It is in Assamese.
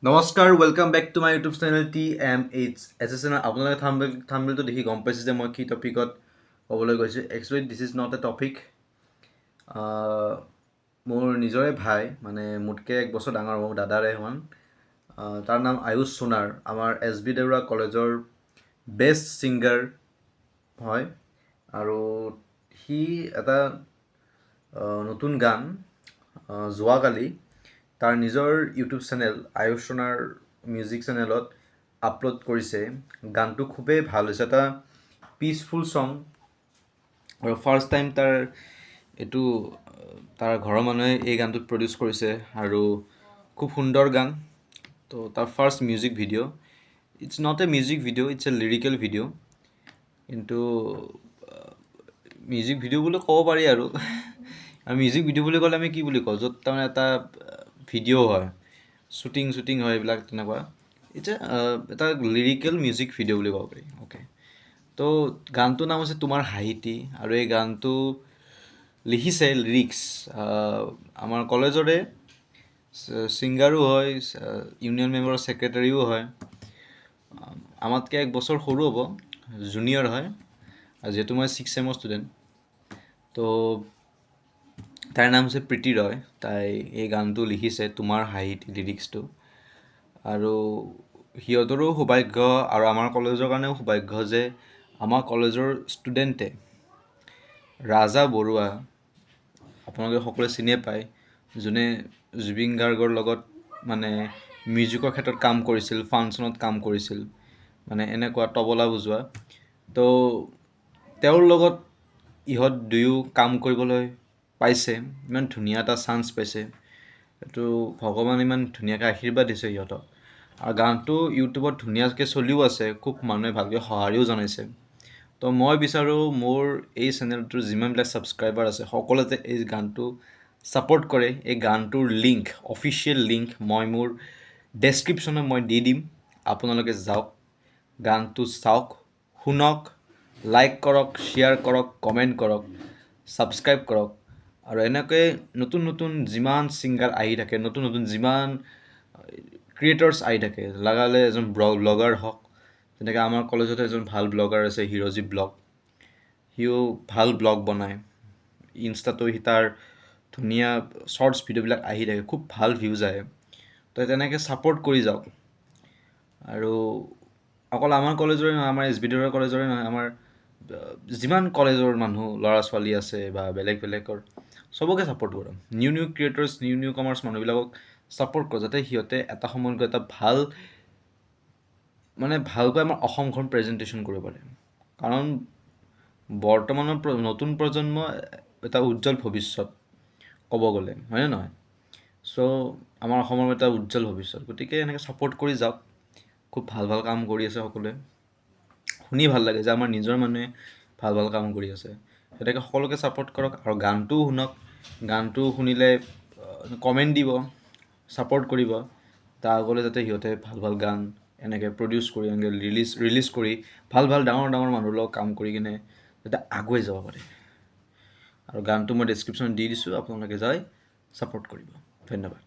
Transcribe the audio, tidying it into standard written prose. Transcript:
নমস্কাৰ welcome back to my YouTube channel TMH আপোনালোকে থাম্বনেইলটো দেখি গম পাইছে যে মই কি টপিকত ক'বলৈ গৈছোঁ। Actually this is not a topic. মোৰ নিজৰে ভাই, মানে মোতকৈ 1 বছৰ ডাঙৰ, মোৰ দাদাৰে সমান। তাৰ নাম আয়ুষ সোণাৰ, আমাৰ SB দেউৰা কলেজৰ বেষ্ট ছিংগাৰ হয়। আৰু সি এটা নতুন গান যোৱাকালি তাৰ নিজৰ ইউটিউব চেনেল আয়ুষ সোণাৰ মিউজিক চেনেলত আপলোড কৰিছে। গানটো খুবেই ভাল হৈছে, এটা পিচফুল ছং। আৰু ফাৰ্ষ্ট টাইম তাৰ ঘৰৰ মানুহে এই গানটোত প্ৰডিউচ কৰিছে আৰু খুব সুন্দৰ গান। তো তাৰ first music video', it's not a music video', it's a lyrical video'. কিন্তু মিউজিক ভিডিঅ' বুলি ক'ব পাৰি আৰু মিউজিক ভিডিঅ' বুলি ক'লে আমি কি বুলি কওঁ, য'ত তাৰমানে এটা ভিডিঅ' হয়, শ্বুটিং হয়, এইবিলাক তেনেকুৱা। এটা লিৰিকেল মিউজিক ভিডিঅ' বুলি ক'ব পাৰি। অ'কে, তো গানটোৰ নাম হৈছে তোমাৰ হাঁহিটি, আৰু এই গানটো লিখিছে লিৰিক্স আমাৰ কলেজৰে ছিংগাৰো হয়, ইউনিয়ন মেম্বাৰৰ ছেক্ৰেটাৰীও হয়। আমাতকৈ 1 বছৰ সৰু হ'ব, জুনিয়ৰ হয়, আৰু যিহেতু মই 6th চেমৰ ষ্টুডেণ্ট। তো তাইৰ নাম হৈছে প্ৰীতি ৰয়। তাই এই গানটো লিখিছে, তোমাৰ হাঁহিটি লিৰিক্সটো। আৰু সিহঁতৰো সৌভাগ্য আৰু আমাৰ কলেজৰ কাৰণেও সৌভাগ্য যে আমাৰ কলেজৰ ষ্টুডেণ্টে ৰাজা বৰুৱা, আপোনালোকে সকলোৱে চিনিয়ে পায়, যোনে জুবিন গাৰ্গৰ লগত মানে মিউজিকৰ ক্ষেত্ৰত কাম কৰিছিল, ফাংচনত কাম কৰিছিল, মানে এনেকুৱা তবলা বজোৱা। তো তেওঁৰ লগত ইহঁত দুয়ো কাম কৰিবলৈ পাইছে, ইমান ধুনীয়া এটা চান্স পাইছে। এইটো ভগৱানে ইমান ধুনীয়াকৈ আশীৰ্বাদ দিছে সিহঁতক। আৰু গানটো ইউটিউবত ধুনীয়াকৈ চলিও আছে, খুব মানুহে ভালকৈ সঁহাৰিও জনাইছে। তো মই বিচাৰোঁ মোৰ এই চেনেলটোৰ যিমানবিলাক ছাবস্ক্ৰাইবাৰ আছে সকলোতে এই গানটো ছাপোৰ্ট কৰে। এই গানটোৰ লিংক, অফিচিয়েল লিংক মই মোৰ ডেছক্ৰিপশ্যনত মই দি দিম। আপোনালোকে যাওক, গানটো চাওক, শুনক, লাইক কৰক, শ্বেয়াৰ কৰক, কমেণ্ট কৰক, ছাবস্ক্ৰাইব কৰক। আৰু এনেকৈ নতুন নতুন যিমান ছিংগাৰ আহি থাকে, নতুন নতুন যিমান ক্ৰিয়েটৰ্ছ আহি থাকে, লগালে এজন ব্লগাৰ হওক, তেনেকৈ আমাৰ কলেজতে এজন ভাল ব্লগাৰ আছে, হিৰজী ব্লগ। সিও ভাল ব্লগ বনায়, ইনষ্টাতো সি তাৰ ধুনীয়া শ্বৰ্টছ ভিডিঅ'বিলাক আহি থাকে, খুব ভাল ভিউজ আহে। তো তেনেকৈ ছাপোৰ্ট কৰি যাওক। আৰু অকল আমাৰ কলেজৰে নহয়, আমাৰ SB দেউৰা কলেজৰে নহয়, আমাৰ যিমান কলেজৰ মানুহ, ল'ৰা ছোৱালী আছে বা বেলেগ বেলেগৰ, চবকে ছাপোৰ্ট কৰক। নিউ ক্ৰিয়েটৰ্ছ, নিউ কামাৰ্ছ মানুহবিলাকক ছাপোৰ্ট কৰক, যাতে সিহঁতে এটা সময়ত গৈ এটা ভালকৈ আমাৰ অসমখন প্ৰেজেণ্টেশ্যন কৰিব পাৰে। কাৰণ বৰ্তমানৰ নতুন প্ৰজন্ম এটা উজ্জ্বল ভৱিষ্যত ক'ব গ'লে, হয়নে নহয়? চ' আমাৰ অসমৰ এটা উজ্জ্বল ভৱিষ্যত, গতিকে এনেকৈ ছাপোৰ্ট কৰি যাওক। খুব ভাল ভাল কাম কৰি আছে সকলোৱে, শুনি ভাল লাগে যে আমাৰ নিজৰ মানুহে ভাল ভাল কাম কৰি আছে। তেনেকৈ সকলোকে ছাপোৰ্ট কৰক আৰু গানটোও শুনক। গানটো শুনিলে কমেণ্ট দিব, ছাপোৰ্ট কৰিব, তাৰ আগলৈ যাতে সিহঁতে ভাল ভাল গান এনেকৈ প্ৰডিউচ কৰি, এনেকৈ ৰিলিজ কৰি ভাল ডাঙৰ মানুহৰ লগত কাম কৰি কিনে যাতে আগুৱাই যাব পাৰে। আৰু গানটো মই ডেছক্ৰিপশ্যনত দি দিছোঁ, আপোনালোকে যাই ছাপোৰ্ট কৰিব। ধন্যবাদ।